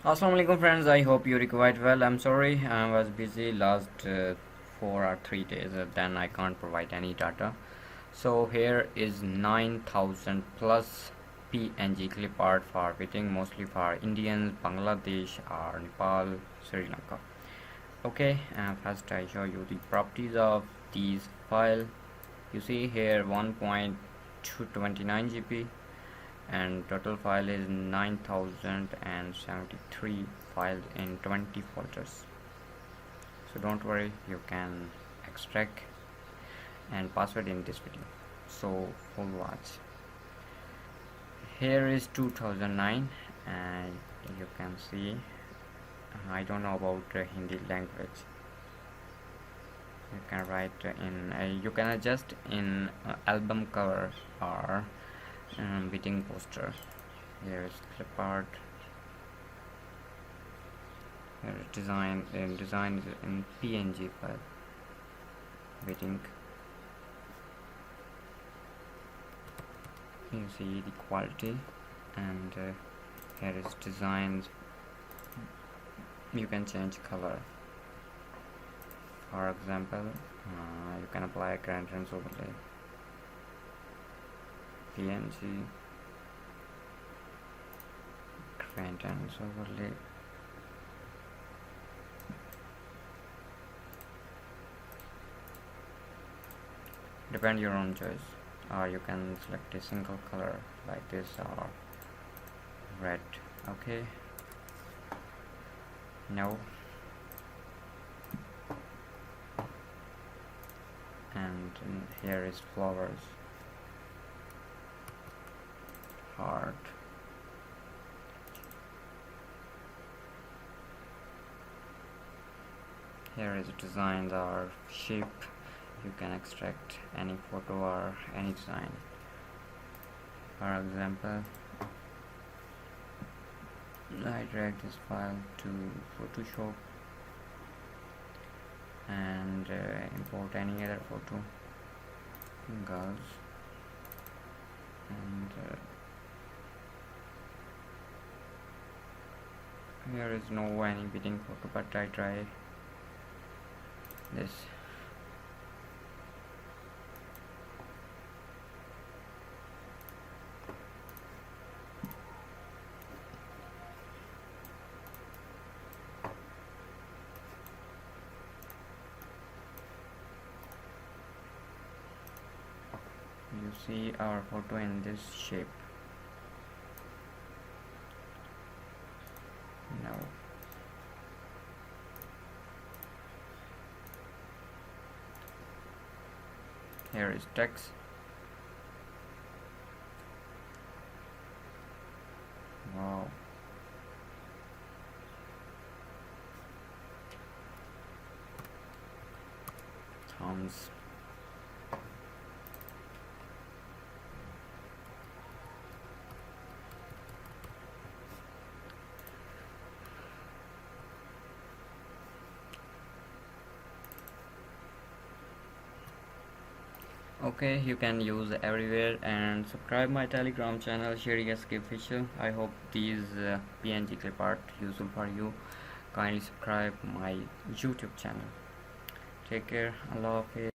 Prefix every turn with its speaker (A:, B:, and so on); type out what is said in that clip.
A: Assalamu alaikum friends, I hope you're quite well. I'm sorry I was busy last 4 or 3 days, then I can't provide any data. So here is 9,000 plus PNG clip art for fitting, mostly for Indians, Bangladesh or Nepal, Sri Lanka. Okay, first I show you the properties of these file. You see here 1.229 GB and total file is 9073 files in 20 folders. So don't worry, you can extract and password in this video. So full watch. Here is 2009 and you can see I don't know about Hindi language. You can write in you can adjust in album cover or bidding poster. Here is Clipart. Here is design is in PNG file. Bidding. You see the quality, and here is designs. You can change color. For example, you can apply a gradients overlay. PNG gradients overlay. Depend your own choice, or you can select a single color like this or red. Okay, now and here is flowers, heart, here is designs or shape. You can extract any photo or any design. For example, I drag this file to Photoshop and import any other photo, girls, and here is no any bidding photo, but I try this. You see our photo in this shape. Now here is text. Wow. Thumbs. Okay, you can use everywhere, and subscribe my Telegram channel Sheri Official. I hope these PNG clip art useful for you. Kindly subscribe my YouTube channel. Take care. Allah Hafiz.